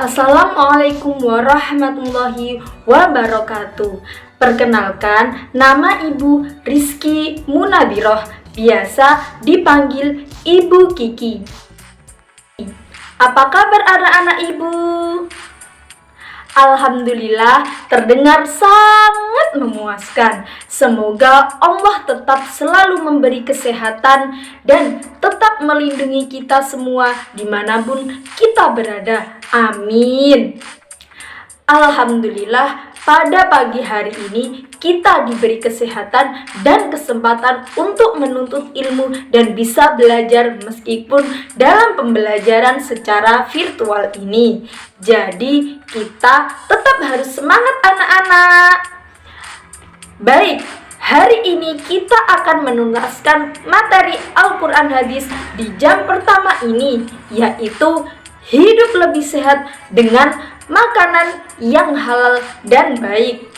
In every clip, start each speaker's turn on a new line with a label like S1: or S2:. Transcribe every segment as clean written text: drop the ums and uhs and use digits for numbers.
S1: Assalamualaikum warahmatullahi wabarakatuh. Perkenalkan, nama Ibu Rizky Munabiroh, biasa dipanggil Ibu Kiki. Apa kabar anak-anak Ibu? Alhamdulillah, terdengar sangat memuaskan. Semoga Allah tetap selalu memberi kesehatan dan tetap melindungi kita semua dimanapun kita berada. Amin. Alhamdulillah, pada pagi hari ini kita diberi kesehatan dan kesempatan untuk menuntut ilmu dan bisa belajar meskipun dalam pembelajaran secara virtual ini. Jadi kita tetap harus semangat anak-anak. Baik, hari ini kita akan menuntaskan materi Al-Quran Hadis di jam pertama ini, yaitu hidup lebih sehat dengan makanan yang halal dan baik.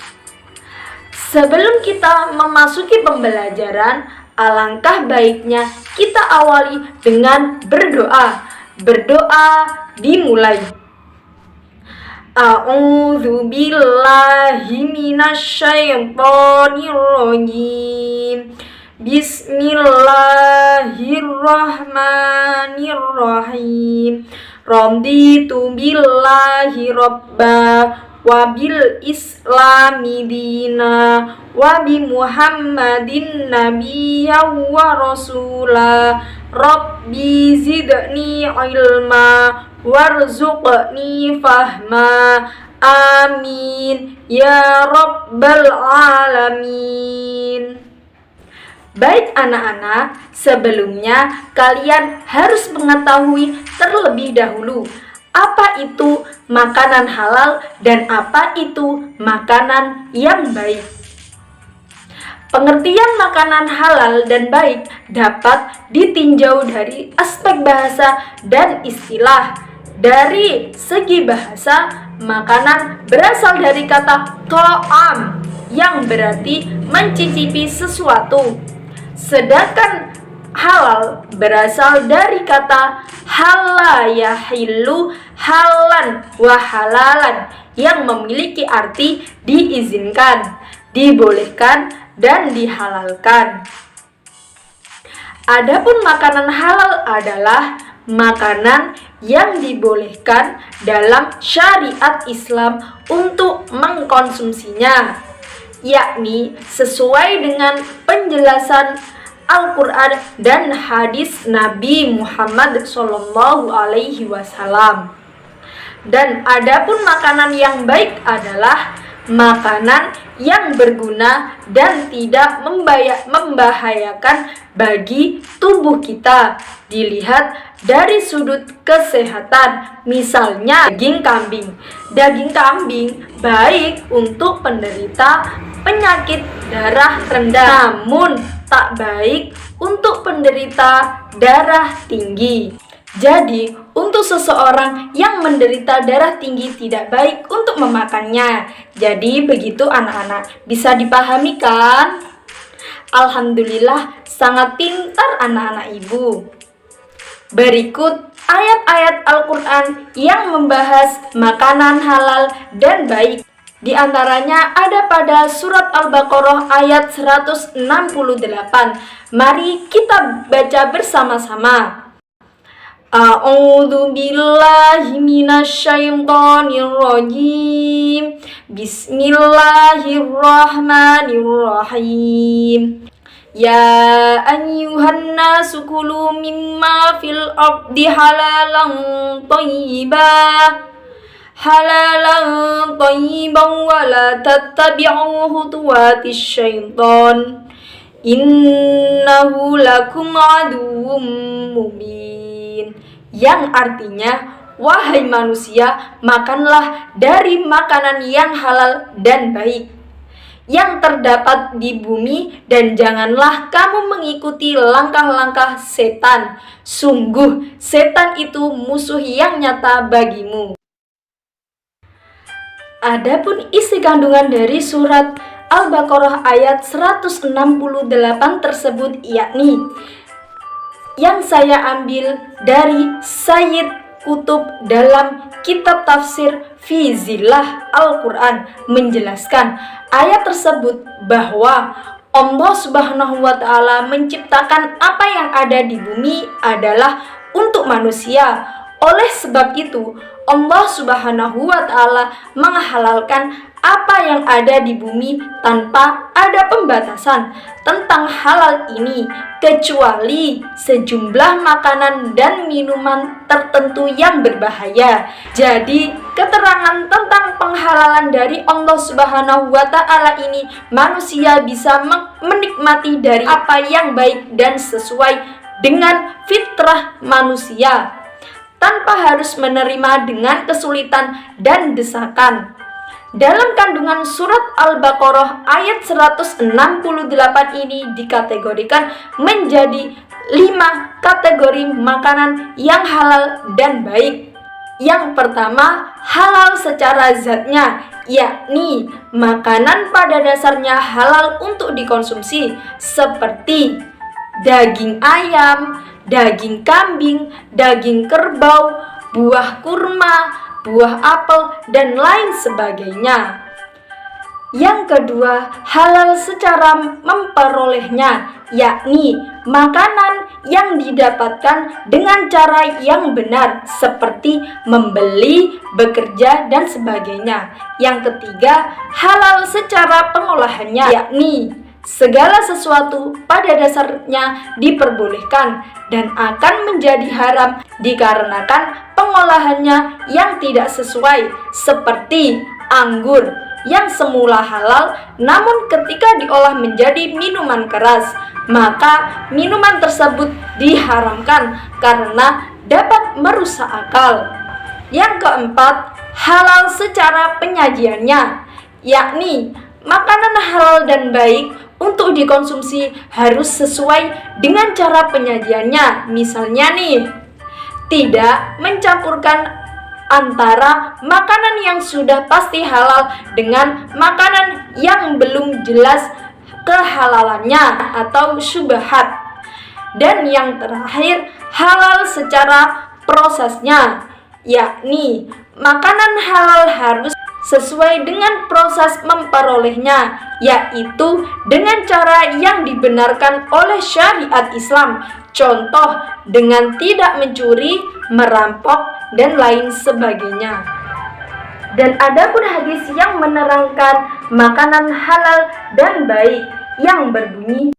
S1: Sebelum kita memasuki pembelajaran, alangkah baiknya kita awali dengan berdoa. Berdoa dimulai. A'udzu billahi minasyaitonir rajim. Bismillahirrahmanirrahim. Raditu billahi robba wa bil islami dina wa bi muhammadin nabiyya wa rasula. Rabbi zidni ilma warzuqni fahma. Amin ya rabbal alamin. Baik anak-anak, sebelumnya kalian harus mengetahui terlebih dahulu apa itu makanan halal dan apa itu makanan yang baik. Pengertian makanan halal dan baik dapat ditinjau dari aspek bahasa dan istilah. Dari segi bahasa, makanan berasal dari kata ta'am yang berarti mencicipi sesuatu. Sedangkan halal berasal dari kata halal yahillu halan wa halalan yang memiliki arti diizinkan, dibolehkan, dan dihalalkan. Adapun makanan halal adalah makanan yang dibolehkan dalam syariat Islam untuk mengkonsumsinya, yakni sesuai dengan penjelasan Al-Quran dan hadis Nabi Muhammad SAW. Dan adapun makanan yang baik adalah makanan yang berguna dan tidak membahayakan bagi tubuh kita. Dilihat dari sudut kesehatan, misalnya daging kambing. Daging kambing baik untuk penderita penyakit darah rendah, namun tak baik untuk penderita darah tinggi. Jadi, untuk seseorang yang menderita darah tinggi tidak baik untuk memakannya. Jadi, begitu anak-anak. Bisa dipahami kan? Alhamdulillah, sangat pintar anak-anak Ibu. Berikut ayat-ayat Al-Quran yang membahas makanan halal dan baik. Di antaranya ada pada surat Al-Baqarah ayat 168. Mari kita baca bersama-sama. A'udzu billahi minasyaitonir rajim. Bismillahirrahmanirrahim. Ya ayyuhan nasu kulu mimma fil ardi halalan thayyiban wa la tattabi'u khutuwatis syaitan innahu lakum aduwwum mubin. Yang artinya, wahai manusia, makanlah dari makanan yang halal dan baik yang terdapat di bumi, dan janganlah kamu mengikuti langkah-langkah setan. Sungguh, setan itu musuh yang nyata bagimu. Adapun isi kandungan dari surat Al-Baqarah ayat 168 tersebut yakni yang saya ambil dari Sayyid Kutub dalam kitab tafsir fi Zillah Al-Quran menjelaskan ayat tersebut bahwa Allah Subhanahu wa Ta'ala menciptakan apa yang ada di bumi adalah untuk manusia. Oleh sebab itu, Allah Subhanahu wa Ta'ala menghalalkan apa yang ada di bumi tanpa ada pembatasan tentang halal ini, kecuali sejumlah makanan dan minuman tertentu yang berbahaya. Jadi, keterangan tentang penghalalan dari Allah Subhanahu wa Ta'ala ini, manusia bisa menikmati dari apa yang baik dan sesuai dengan fitrah manusia, tanpa harus menerima dengan kesulitan dan desakan. Dalam kandungan surat Al-Baqarah ayat 168 ini dikategorikan menjadi 5 kategori makanan yang halal dan baik. Yang pertama, halal secara zatnya, yakni makanan pada dasarnya halal untuk dikonsumsi, seperti daging ayam, daging kambing, daging kerbau, buah kurma, buah apel, dan lain sebagainya. Yang kedua, halal secara memperolehnya, yakni makanan yang didapatkan dengan cara yang benar, seperti membeli, bekerja, dan sebagainya. Yang ketiga, halal secara pengolahannya, yakni segala sesuatu pada dasarnya diperbolehkan dan akan menjadi haram dikarenakan pengolahannya yang tidak sesuai, seperti anggur yang semula halal namun ketika diolah menjadi minuman keras, maka minuman tersebut diharamkan karena dapat merusak akal. Yang keempat, halal secara penyajiannya, yakni makanan halal dan baik untuk dikonsumsi harus sesuai dengan cara penyajiannya. Misalnya nih, tidak mencampurkan antara makanan yang sudah pasti halal dengan makanan yang belum jelas kehalalannya atau syubhat. Dan yang terakhir, halal secara prosesnya, yakni makanan halal harus sesuai dengan proses memperolehnya, yaitu dengan cara yang dibenarkan oleh syariat Islam. Contoh, dengan tidak mencuri, merampok, dan lain sebagainya. Dan ada pun hadis yang menerangkan makanan halal dan baik yang berbunyi,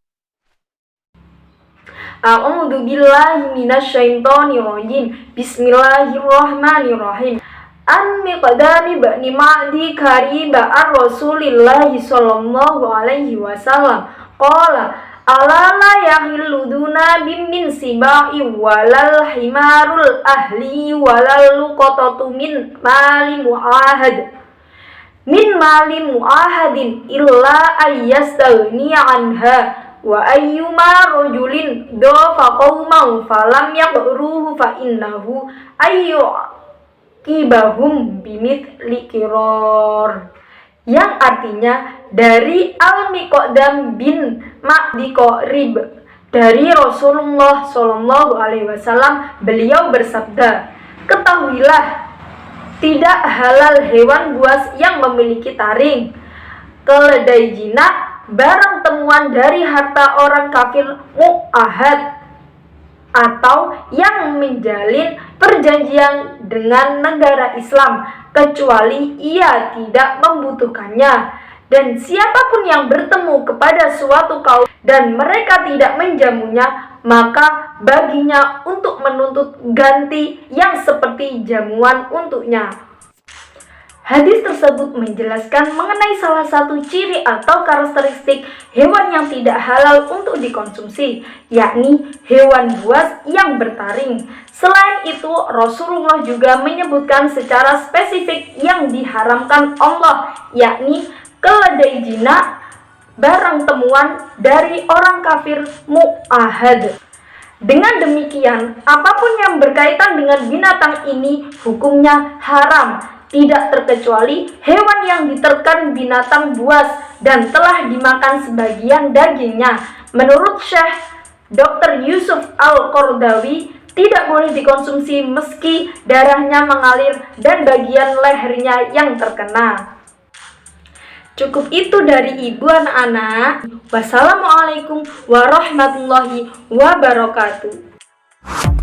S1: A'udzu billahi minasyaitonir rajim. Bismillahirrahmanirrahim. An miqdami ba'ni ma'di kariba ar-rasulillahi sallallahu alaihi wasallam qala ala la yahillu duna min sibai walal himarul ahli walal luqatatu min mali mu'ahadin illa ayyastaghni anha wa ayyuma rajulin dafa qauman falam yaqruhu fa innahu kibahum bimithli kiror, yang artinya dari Al-Miqdam bin Ma'di Qarib dari Rasulullah Shallallahu Alaihi Wasallam, beliau bersabda, ketahuilah tidak halal hewan buas yang memiliki taring, keledai jinak, barang temuan dari harta orang kafir mu'ahad atau yang menjalin perjanjian dengan negara Islam, kecuali ia tidak membutuhkannya. Dan siapapun yang bertemu kepada suatu kaum dan mereka tidak menjamunya, maka baginya untuk menuntut ganti yang seperti jamuan untuknya. Hadis tersebut menjelaskan mengenai salah satu ciri atau karakteristik hewan yang tidak halal untuk dikonsumsi, yakni hewan buas yang bertaring. Selain itu, Rasulullah juga menyebutkan secara spesifik yang diharamkan Allah, yakni keledai jinak, barang temuan dari orang kafir mu'ahad. Dengan demikian, apapun yang berkaitan dengan binatang ini hukumnya haram, tidak terkecuali hewan yang diterkan binatang buas dan telah dimakan sebagian dagingnya. Menurut Syekh Dr. Yusuf Al-Qardawi, tidak boleh dikonsumsi meski darahnya mengalir dan bagian lehernya yang terkena. Cukup itu dari Ibu anak-anak. Wassalamualaikum warahmatullahi wabarakatuh.